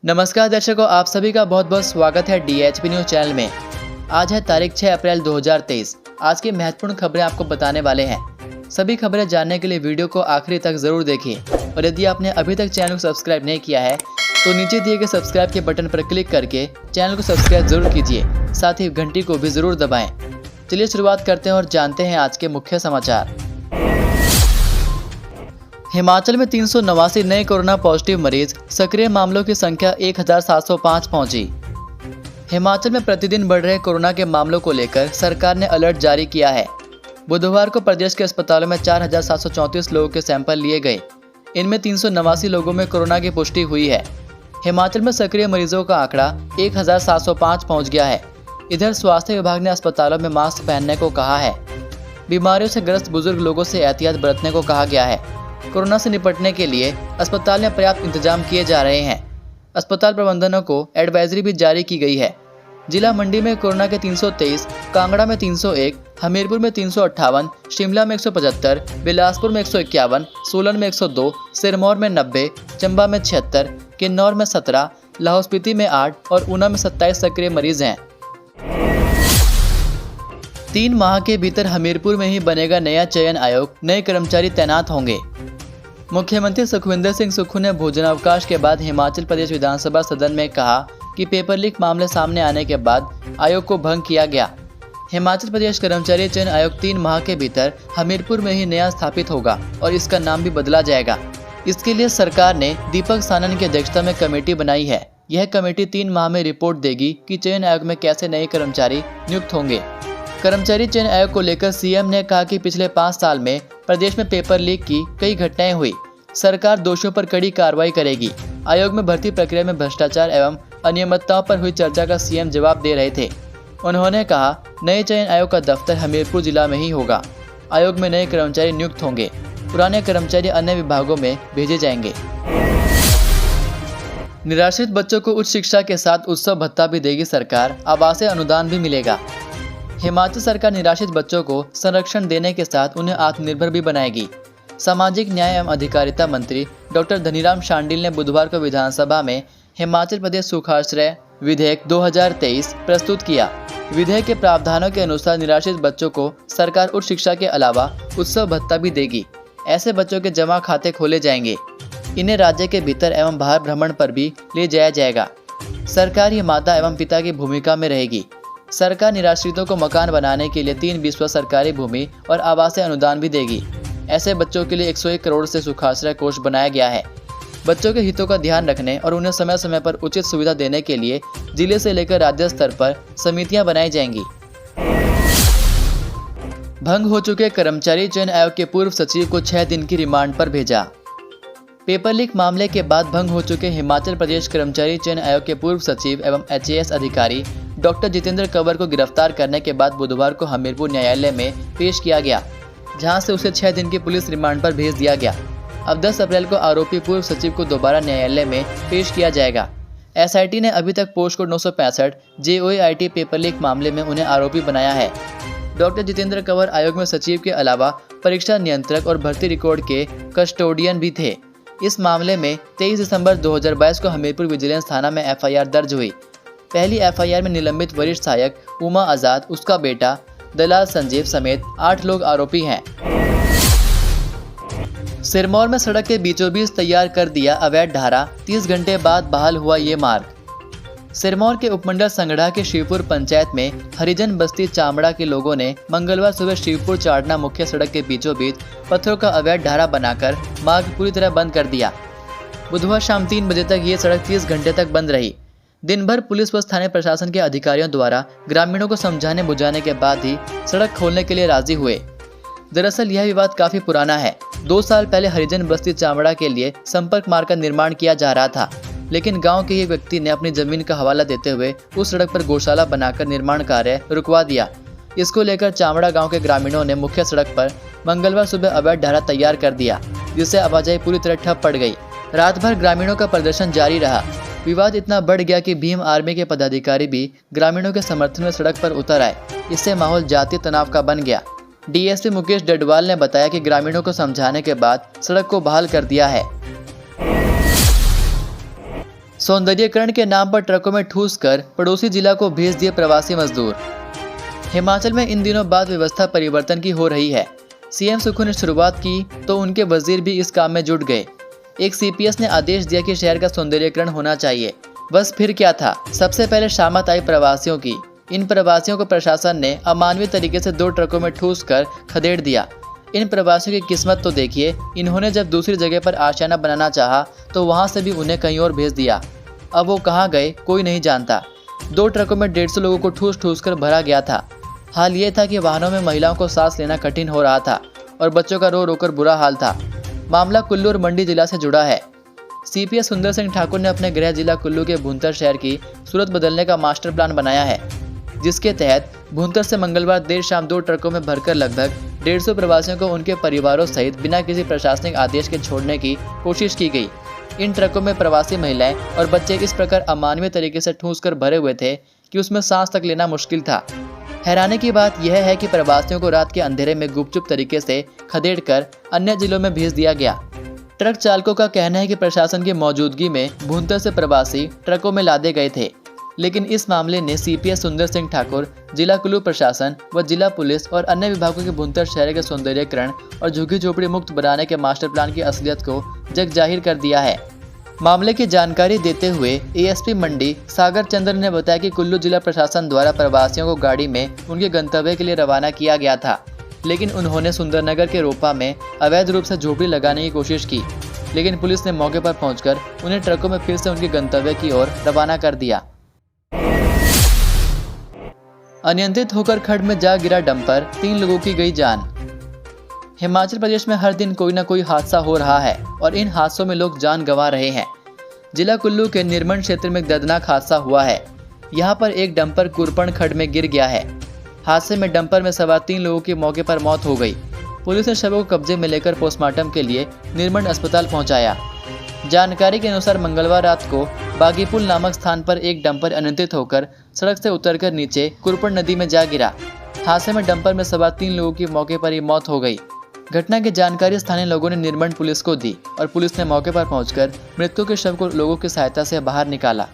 नमस्कार दर्शकों, आप सभी का बहुत बहुत स्वागत है डीएचपी न्यूज चैनल में। आज है तारीख 6 अप्रैल 2023। आज की महत्वपूर्ण खबरें आपको बताने वाले हैं। सभी खबरें जानने के लिए वीडियो को आखिरी तक जरूर देखें और यदि आपने अभी तक चैनल को सब्सक्राइब नहीं किया है तो नीचे दिए गए सब्सक्राइब के बटन पर क्लिक करके चैनल को सब्सक्राइब जरूर कीजिए, साथ ही घंटी को भी जरूर दबाएं। चलिए शुरुआत करते हैं और जानते हैं आज के मुख्य समाचार। हिमाचल में 389 नए कोरोना पॉजिटिव मरीज, सक्रिय मामलों की संख्या 1705 पहुंची। हिमाचल में प्रतिदिन बढ़ रहे कोरोना के मामलों को लेकर सरकार ने अलर्ट जारी किया है। बुधवार को प्रदेश के अस्पतालों में 4734 लोगों के सैंपल लिए गए। इनमें 389 लोगों में कोरोना की पुष्टि हुई है। हिमाचल में सक्रिय मरीजों का आंकड़ा 1705 पहुंच गया है। इधर स्वास्थ्य विभाग ने अस्पतालों में मास्क पहनने को कहा है। बीमारियों से ग्रस्त बुजुर्ग लोगों से एहतियात बरतने को कहा गया है। कोरोना से निपटने के लिए अस्पताल में पर्याप्त इंतजाम किए जा रहे हैं। अस्पताल प्रबंधनों को एडवाइजरी भी जारी की गई है। जिला मंडी में कोरोना के 323, कांगड़ा में 301, हमीरपुर में 358, शिमला में 175, बिलासपुर में 151, सोलन में 102, सिरमौर में 90, चंबा में 76, किन्नौर में 17, लाहौल स्पीति में 8 और ऊना में 27 सक्रिय मरीज हैं। 3 माह के भीतर हमीरपुर में ही बनेगा नया चयन आयोग, नए कर्मचारी तैनात होंगे। मुख्यमंत्री सुखविंदर सिंह सुक्खू ने भोजनावकाश के बाद हिमाचल प्रदेश विधानसभा सदन में कहा कि पेपर लीक मामले सामने आने के बाद आयोग को भंग किया गया। हिमाचल प्रदेश कर्मचारी चयन आयोग 3 माह के भीतर हमीरपुर में ही नया स्थापित होगा और इसका नाम भी बदला जाएगा। इसके लिए सरकार ने दीपक सानन की अध्यक्षता में कमेटी बनाई है। यह कमेटी 3 माह में रिपोर्ट देगी कि चयन आयोग में कैसे नए कर्मचारी नियुक्त होंगे। कर्मचारी चयन आयोग को लेकर सीएम ने कहा कि पिछले 5 साल में प्रदेश में पेपर लीक की कई घटनाएं हुई। सरकार दोषियों पर कड़ी कार्रवाई करेगी। आयोग में भर्ती प्रक्रिया में भ्रष्टाचार एवं अनियमितताओं पर हुई चर्चा का सीएम जवाब दे रहे थे। उन्होंने कहा, नए चयन आयोग का दफ्तर हमीरपुर जिला में ही होगा। आयोग में नए कर्मचारी नियुक्त होंगे। पुराने कर्मचारी अन्य विभागों में भेजे जाएंगे। निराश्रित बच्चों को उच्च शिक्षा के साथ उत्सव भत्ता भी देगी सरकार, आवासीय अनुदान भी मिलेगा। हिमाचल सरकार निराश्रित बच्चों को संरक्षण देने के साथ उन्हें आत्मनिर्भर भी बनाएगी। सामाजिक न्याय एवं अधिकारिता मंत्री डॉक्टर धनीराम शांडिल ने बुधवार को विधानसभा में हिमाचल प्रदेश सुखाश्रय विधेयक 2023 प्रस्तुत किया। विधेयक के प्रावधानों के अनुसार निराश्रित बच्चों को सरकार उच्च शिक्षा के अलावा उत्सव भत्ता भी देगी। ऐसे बच्चों के जमा खाते खोले जाएंगे। इन्हें राज्य के भीतर एवं बाहर भ्रमण पर भी ले जाया जाएगा। सरकार ही माता एवं पिता की भूमिका में रहेगी। सरकार निराश्रितों को मकान बनाने के लिए 3 बीसवा सरकारी भूमि और आवासीय अनुदान भी देगी। ऐसे बच्चों के लिए 101 करोड़ से सुखाश्रय कोष बनाया गया है। बच्चों के हितों का ध्यान रखने और उन्हें समय समय पर उचित सुविधा देने के लिए जिले से लेकर राज्य स्तर पर समितियां बनाई जाएंगी। भंग हो चुके कर्मचारी चयन आयोग के पूर्व सचिव को 6 दिन की रिमांड पर भेजा। पेपर लीक मामले के बाद भंग हो चुके हिमाचल प्रदेश कर्मचारी चयन आयोग के पूर्व सचिव एवं एचएएस अधिकारी डॉक्टर जितेंद्र कंवर को गिरफ्तार करने के बाद बुधवार को हमीरपुर न्यायालय में पेश किया गया, जहां से उसे 6 दिन की पुलिस रिमांड पर भेज दिया गया। अब 10 अप्रैल को आरोपी पूर्व सचिव को दोबारा न्यायालय में पेश किया जाएगा। एसआईटी ने अभी तक post code 965 JOIT paper leak मामले में उन्हें आरोपी बनाया है। डॉक्टर जितेंद्र कंवर आयोग में सचिव के अलावा परीक्षा नियंत्रक और भर्ती रिकॉर्ड के कस्टोडियन भी थे। इस मामले में 23 दिसंबर 2022 को हमीरपुर विजिलेंस थाना में एफआईआर दर्ज हुई। पहली एफआईआर में निलंबित वरिष्ठ सहायक उमा आजाद, उसका बेटा दलाल संजीव समेत 8 लोग आरोपी हैं। सिरमौर में सड़क के बीचों बीच तैयार कर दिया अवैध ढारा, 30 घंटे बाद बहाल हुआ ये मार्ग। सिरमौर के उपमंडल संगड़ा के शिवपुर पंचायत में हरिजन बस्ती चामड़ा के लोगों ने मंगलवार सुबह शिवपुर चाड़ना मुख्य सड़क के बीचों बीच पत्थरों का अवैध ढारा बनाकर मार्ग पूरी तरह बंद कर दिया। बुधवार शाम 3 बजे तक ये सड़क 30 घंटे तक बंद रही। दिन भर पुलिस व स्थानीय प्रशासन के अधिकारियों द्वारा ग्रामीणों को समझाने बुझाने के बाद ही सड़क खोलने के लिए राजी हुए। दरअसल यह विवाद काफी पुराना है। 2 साल पहले हरिजन बस्ती चामड़ा के लिए संपर्क मार्ग का निर्माण किया जा रहा था, लेकिन गांव के एक व्यक्ति ने अपनी जमीन का हवाला देते हुए उस सड़क पर गौशाला बनाकर निर्माण कार्य रुकवा दिया। इसको लेकर चामड़ा गांव के ग्रामीणों ने मुख्य सड़क पर मंगलवार सुबह अवैध ढारा तैयार कर दिया, जिससे आवाजाही पूरी तरह ठप पड़ गई। रात भर ग्रामीणों का प्रदर्शन जारी रहा। विवाद इतना बढ़ गया कि भीम आर्मी के पदाधिकारी भी ग्रामीणों के समर्थन में सड़क पर उतर आए। इससे माहौल जातीय तनाव का बन गया। डीएसपी मुकेश डडवाल ने बताया कि ग्रामीणों को समझाने के बाद सड़क को बहाल कर दिया है। सौंदर्यीकरण के नाम पर ट्रकों में ठूस कर पड़ोसी जिला को भेज दिए प्रवासी मजदूर। हिमाचल में इन दिनों बाद व्यवस्था परिवर्तन की हो रही है। सीएम सुक्खू ने शुरुआत की तो उनके वजीर भी इस काम में जुट गए। एक सीपीएस ने आदेश दिया कि शहर का सौंदर्यीकरण होना चाहिए। बस फिर क्या था, सबसे पहले शामत आई प्रवासियों की। इन प्रवासियों को प्रशासन ने अमानवीय तरीके से 2 ट्रकों में ठूस कर खदेड़ दिया। इन प्रवासियों की किस्मत तो देखिए, इन्होंने जब दूसरी जगह पर आशियाना बनाना चाहा तो वहां से भी उन्हें कहीं और भेज दिया। अब वो कहाँ गए कोई नहीं जानता। 2 ट्रकों में 150 लोगों को ठूस ठूस कर भरा गया था। हाल ये था कि वाहनों में महिलाओं को सांस लेना कठिन हो रहा था और बच्चों का रो रोकर बुरा हाल था। मामला कुल्लू और मंडी जिला से जुड़ा है। सीपीएस सुंदर सिंह ठाकुर ने अपने गृह जिला कुल्लू के भुंतर शहर की सूरत बदलने का मास्टर प्लान बनाया है, जिसके तहत भुंतर से मंगलवार देर शाम 2 ट्रकों में भरकर लगभग 150 प्रवासियों को उनके परिवारों सहित बिना किसी प्रशासनिक आदेश के छोड़ने की कोशिश की गई। इन ट्रकों में प्रवासी महिलाएं और बच्चे इस प्रकार अमानवीय तरीके से ठूस कर भरे हुए थे कि उसमें सांस तक लेना मुश्किल था। हैरानी की बात यह है कि प्रवासियों को रात के अंधेरे में गुपचुप तरीके से खदेड़कर अन्य जिलों में भेज दिया गया। ट्रक चालकों का कहना है कि प्रशासन की मौजूदगी में भुंतर से प्रवासी ट्रकों में लादे गए थे, लेकिन इस मामले ने सीपीएस सुंदर सिंह ठाकुर, जिला कुल्लू प्रशासन व जिला पुलिस और अन्य विभागों के भुंतर शहर के सौंदर्यीकरण और झुग्गी झोपड़ी मुक्त बनाने के मास्टर प्लान की असलियत को जग जाहिर कर दिया है। मामले की जानकारी देते हुए एएसपी मंडी सागर चंद्र ने बताया कि कुल्लू जिला प्रशासन द्वारा प्रवासियों को गाड़ी में उनके गंतव्य के लिए रवाना किया गया था, लेकिन उन्होंने सुंदरनगर के रोपा में अवैध रूप से झोपड़ी लगाने की कोशिश की, लेकिन पुलिस ने मौके पर पहुंचकर उन्हें ट्रकों में फिर से उनके गंतव्य की ओर रवाना कर दिया। अनियंत्रित होकर खड्ड में जा गिरा डंपर, 3 लोगों की गई जान। हिमाचल प्रदेश में हर दिन कोई न कोई हादसा हो रहा है और इन हादसों में लोग जान गंवा रहे हैं। जिला कुल्लू के निर्मंड क्षेत्र में एक दर्दनाक हादसा हुआ है। यहाँ पर एक डंपर कुरपण खड्ड में गिर गया है। हादसे में डंपर में सवार 3 लोगों की मौके पर मौत हो गई। पुलिस ने शवों को कब्जे में लेकर पोस्टमार्टम के लिए निर्मंड अस्पताल पहुंचाया। जानकारी के अनुसार मंगलवार रात को बागीपुल नामक स्थान पर एक डंपर अनियंत्रित होकर सड़क से उतरकर नीचे कुरपण नदी में जा गिरा। हादसे में डंपर में सवार 3 लोगों की मौके पर ही मौत हो गई। घटना की जानकारी स्थानीय लोगों ने निर्मंड पुलिस को दी और पुलिस ने मौके पर पहुंचकर मृतकों के शव को लोगों की सहायता से बाहर निकाला।